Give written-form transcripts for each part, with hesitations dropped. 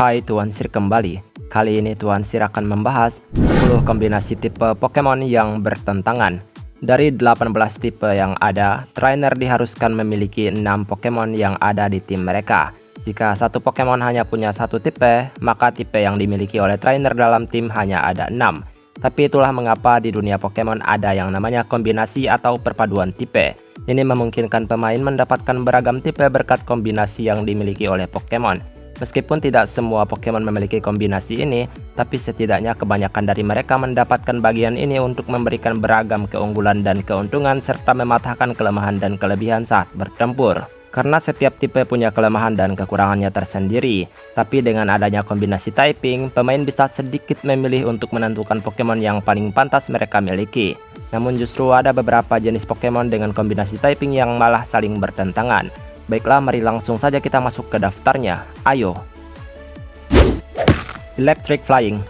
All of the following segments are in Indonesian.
Hai Tuan Sir kembali. Kali ini Tuan Sir akan membahas 10 kombinasi tipe Pokemon yang bertentangan. Dari 18 tipe yang ada, trainer diharuskan memiliki 6 Pokemon yang ada di tim mereka. Jika satu Pokemon hanya punya satu tipe, maka tipe yang dimiliki oleh trainer dalam tim hanya ada 6. Tapi itulah mengapa di dunia Pokemon ada yang namanya kombinasi atau perpaduan tipe. Ini memungkinkan pemain mendapatkan beragam tipe berkat kombinasi yang dimiliki oleh Pokemon. Meskipun tidak semua Pokemon memiliki kombinasi ini, tapi setidaknya kebanyakan dari mereka mendapatkan bagian ini untuk memberikan beragam keunggulan dan keuntungan serta mematahkan kelemahan dan kelebihan saat bertempur. Karena setiap tipe punya kelemahan dan kekurangannya tersendiri, tapi dengan adanya kombinasi typing, pemain bisa sedikit memilih untuk menentukan Pokemon yang paling pantas mereka miliki. Namun justru ada beberapa jenis Pokemon dengan kombinasi typing yang malah saling bertentangan. Baiklah, mari langsung saja kita masuk ke daftarnya. Ayo. Electric Flying.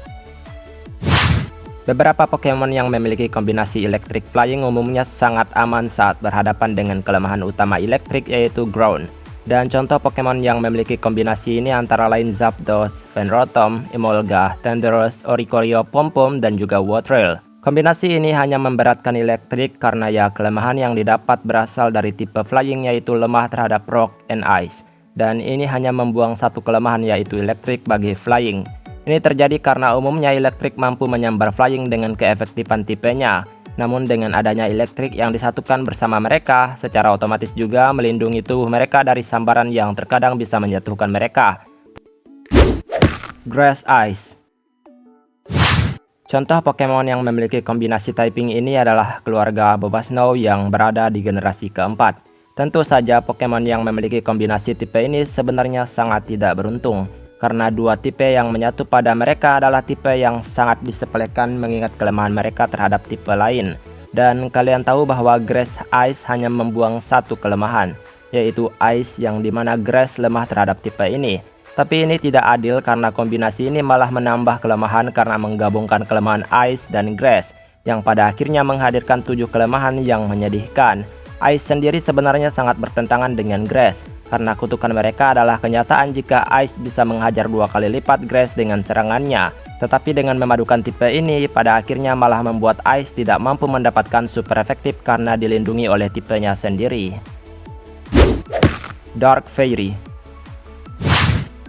Beberapa Pokemon yang memiliki kombinasi Electric Flying umumnya sangat aman saat berhadapan dengan kelemahan utama elektrik yaitu Ground. Dan contoh Pokemon yang memiliki kombinasi ini antara lain Zapdos, Fenrotom, Emolga, Tendros, Oricorio, Pom-Pom, dan juga Wartortle. Kombinasi ini hanya memberatkan elektrik karena ya kelemahan yang didapat berasal dari tipe flying yaitu lemah terhadap rock and ice. Dan ini hanya membuang satu kelemahan yaitu elektrik bagi flying. Ini terjadi karena umumnya elektrik mampu menyambar flying dengan keefektifan tipenya. Namun dengan adanya elektrik yang disatukan bersama mereka, secara otomatis juga melindungi tubuh mereka dari sambaran yang terkadang bisa menjatuhkan mereka. Grass Ice. Contoh Pokemon yang memiliki kombinasi typing ini adalah keluarga Bobasnow yang berada di generasi keempat. Tentu saja Pokemon yang memiliki kombinasi tipe ini sebenarnya sangat tidak beruntung, karena dua tipe yang menyatu pada mereka adalah tipe yang sangat disepelekan mengingat kelemahan mereka terhadap tipe lain. Dan kalian tahu bahwa Grass Ice hanya membuang satu kelemahan, yaitu Ice yang dimana Grass lemah terhadap tipe ini. Tapi ini tidak adil karena kombinasi ini malah menambah kelemahan karena menggabungkan kelemahan Ice dan Grass, yang pada akhirnya menghadirkan 7 kelemahan yang menyedihkan. Ice sendiri sebenarnya sangat bertentangan dengan Grass, karena kutukan mereka adalah kenyataan jika Ice bisa menghajar 2 kali lipat Grass dengan serangannya. Tetapi dengan memadukan tipe ini, pada akhirnya malah membuat Ice tidak mampu mendapatkan super efektif karena dilindungi oleh tipenya sendiri. Dark Fairy.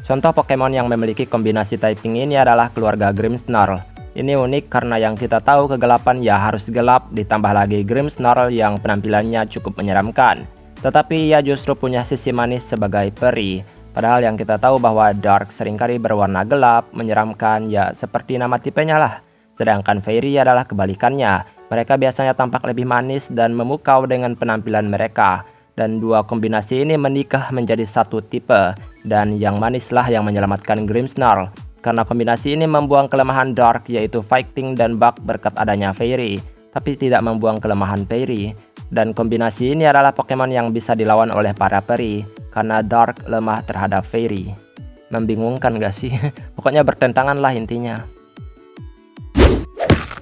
Contoh Pokemon yang memiliki kombinasi typing ini adalah keluarga Grimmsnarl. Ini unik karena yang kita tahu kegelapan ya harus gelap, ditambah lagi Grimmsnarl yang penampilannya cukup menyeramkan. Tetapi ia justru punya sisi manis sebagai peri. Padahal yang kita tahu bahwa Dark seringkali berwarna gelap, menyeramkan ya seperti nama tipenya lah. Sedangkan Fairy adalah kebalikannya. Mereka biasanya tampak lebih manis dan memukau dengan penampilan mereka. Dan dua kombinasi ini menikah menjadi satu tipe. Dan yang manislah yang menyelamatkan Grimmsnarl. Karena kombinasi ini membuang kelemahan Dark yaitu Fighting dan Bug berkat adanya Fairy. Tapi tidak membuang kelemahan Fairy. Dan kombinasi ini adalah Pokemon yang bisa dilawan oleh para peri. Karena Dark lemah terhadap Fairy. Membingungkan gak sih? Pokoknya bertentangan lah intinya.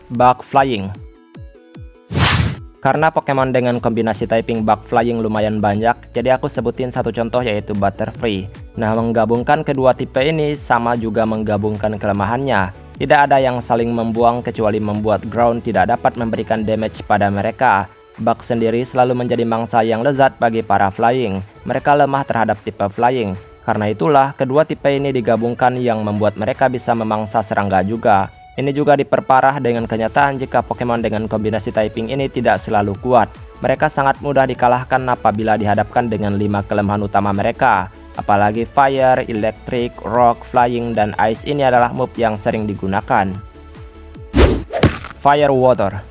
Bug Flying. Karena Pokemon dengan kombinasi typing Bug Flying lumayan banyak, jadi aku sebutin satu contoh yaitu Butterfree. Nah, menggabungkan kedua tipe ini sama juga menggabungkan kelemahannya. Tidak ada yang saling membuang kecuali membuat Ground tidak dapat memberikan damage pada mereka. Bug sendiri selalu menjadi mangsa yang lezat bagi para Flying. Mereka lemah terhadap tipe Flying. Karena itulah, kedua tipe ini digabungkan yang membuat mereka bisa memangsa serangga juga. Ini juga diperparah dengan kenyataan jika Pokemon dengan kombinasi typing ini tidak selalu kuat. Mereka sangat mudah dikalahkan apabila dihadapkan dengan 5 kelemahan utama mereka. Apalagi Fire, Electric, Rock, Flying, dan Ice ini adalah move yang sering digunakan. Fire Water.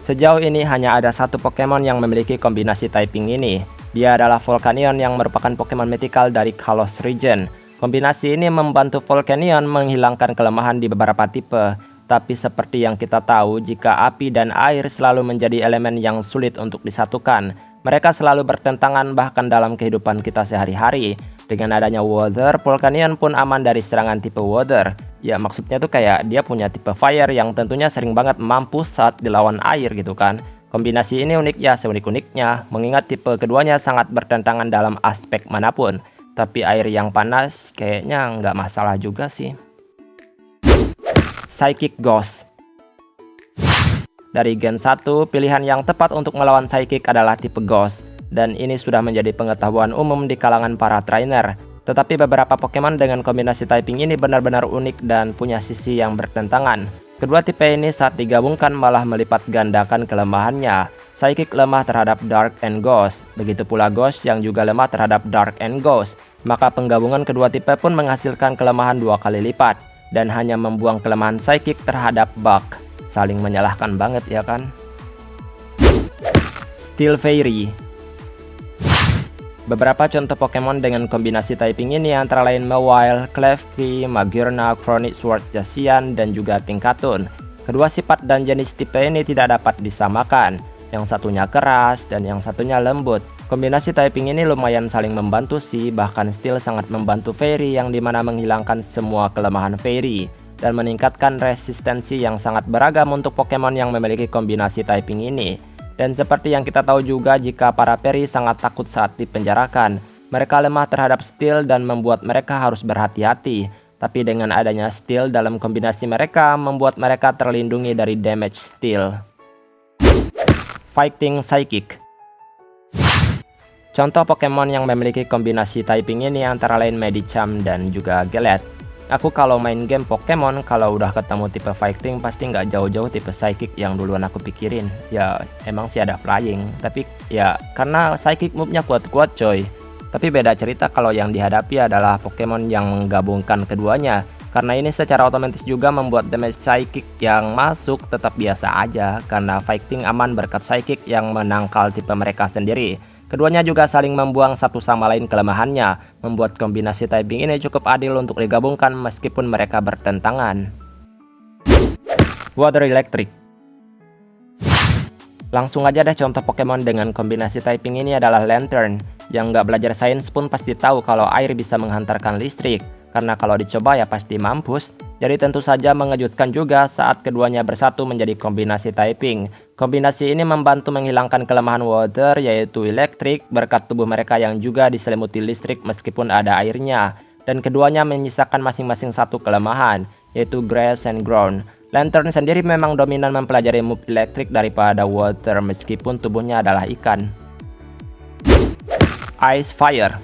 Sejauh ini hanya ada satu Pokemon yang memiliki kombinasi typing ini. Dia adalah Volcanion yang merupakan Pokemon mythical dari Kalos region. Kombinasi ini membantu Volcanion menghilangkan kelemahan di beberapa tipe. Tapi seperti yang kita tahu, jika api dan air selalu menjadi elemen yang sulit untuk disatukan. Mereka selalu bertentangan bahkan dalam kehidupan kita sehari-hari. Dengan adanya Water, Volcanion pun aman dari serangan tipe Water. Ya maksudnya tuh kayak dia punya tipe Fire yang tentunya sering banget mampus saat dilawan air gitu kan. Kombinasi ini unik ya seunik-uniknya, mengingat tipe keduanya sangat bertentangan dalam aspek manapun. Tapi air yang panas kayaknya nggak masalah juga sih. Psychic Ghost. Dari Gen 1, pilihan yang tepat untuk melawan Psychic adalah tipe Ghost, dan ini sudah menjadi pengetahuan umum di kalangan para trainer. Tetapi beberapa Pokemon dengan kombinasi typing ini benar-benar unik dan punya sisi yang bertentangan. Kedua tipe ini saat digabungkan malah melipat gandakan kelemahannya. Psychic lemah terhadap Dark and Ghost, begitu pula Ghost yang juga lemah terhadap Dark and Ghost. Maka penggabungan kedua tipe pun menghasilkan kelemahan 2 kali lipat, dan hanya membuang kelemahan Psychic terhadap Bug. Saling menyalahkan banget ya kan? Steel Fairy. Beberapa contoh Pokemon dengan kombinasi typing ini antara lain Mawile, Klefki, Magearna, Chronic Sword Zacian, dan juga Tingkatun. Kedua sifat dan jenis tipe ini tidak dapat disamakan. Yang satunya keras dan yang satunya lembut. Kombinasi typing ini lumayan saling membantu sih, bahkan Steel sangat membantu Fairy yang dimana menghilangkan semua kelemahan Fairy dan meningkatkan resistensi yang sangat beragam untuk Pokemon yang memiliki kombinasi typing ini. Dan seperti yang kita tahu juga, jika para Fairy sangat takut saat dipenjarakan, mereka lemah terhadap Steel dan membuat mereka harus berhati-hati. Tapi dengan adanya Steel dalam kombinasi mereka, membuat mereka terlindungi dari damage Steel. Fighting Psychic. Contoh Pokemon yang memiliki kombinasi typing ini antara lain Medicham dan juga Gelet. Aku kalau main game Pokemon, kalau udah ketemu tipe fighting pasti nggak jauh-jauh tipe psychic yang duluan aku pikirin. Ya emang sih ada flying, tapi ya karena psychic move-nya kuat-kuat coy. Tapi beda cerita kalau yang dihadapi adalah Pokemon yang menggabungkan keduanya. Karena ini secara otomatis juga membuat damage psychic yang masuk tetap biasa aja, karena fighting aman berkat psychic yang menangkal tipe mereka sendiri. Keduanya juga saling membuang satu sama lain kelemahannya, membuat kombinasi typing ini cukup adil untuk digabungkan meskipun mereka bertentangan. Water Electric. Langsung aja deh contoh Pokemon dengan kombinasi typing ini adalah Lantern. Yang nggak belajar sains pun pasti tahu kalau air bisa menghantarkan listrik, karena kalau dicoba ya pasti mampus. Jadi tentu saja mengejutkan juga saat keduanya bersatu menjadi kombinasi typing. Kombinasi ini membantu menghilangkan kelemahan water yaitu elektrik berkat tubuh mereka yang juga diselimuti listrik meskipun ada airnya. Dan keduanya menyisakan masing-masing satu kelemahan yaitu grass and ground. Lantern sendiri memang dominan mempelajari move elektrik daripada water meskipun tubuhnya adalah ikan. Ice Fire.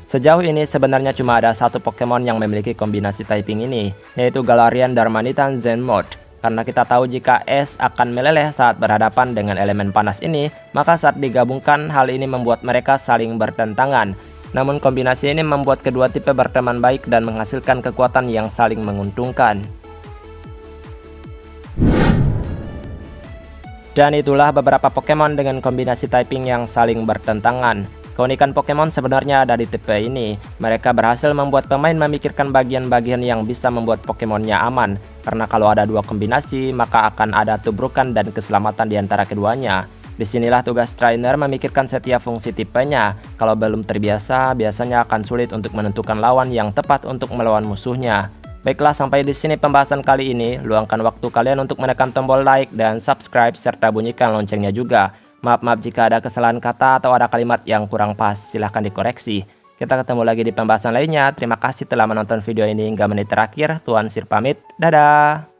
Sejauh ini sebenarnya cuma ada satu Pokemon yang memiliki kombinasi typing ini, yaitu Galarian Darmanitan Zenmode. Karena kita tahu jika es akan meleleh saat berhadapan dengan elemen panas ini, maka saat digabungkan hal ini membuat mereka saling bertentangan. Namun kombinasi ini membuat kedua tipe berteman baik dan menghasilkan kekuatan yang saling menguntungkan. Dan itulah beberapa Pokemon dengan kombinasi typing yang saling bertentangan. Keunikan Pokemon sebenarnya ada di tipe ini. Mereka berhasil membuat pemain memikirkan bagian-bagian yang bisa membuat Pokemonnya aman. Karena kalau ada dua kombinasi, maka akan ada tubrukan dan keselamatan di antara keduanya. Disinilah tugas trainer memikirkan setiap fungsi tipenya. Kalau belum terbiasa, biasanya akan sulit untuk menentukan lawan yang tepat untuk melawan musuhnya. Baiklah, sampai di sini pembahasan kali ini. Luangkan waktu kalian untuk menekan tombol like dan subscribe serta bunyikan loncengnya juga. Maaf jika ada kesalahan kata atau ada kalimat yang kurang pas, silahkan dikoreksi. Kita ketemu lagi di pembahasan lainnya. Terima kasih telah menonton video ini hingga menit terakhir. Tuan Sir pamit, dadah!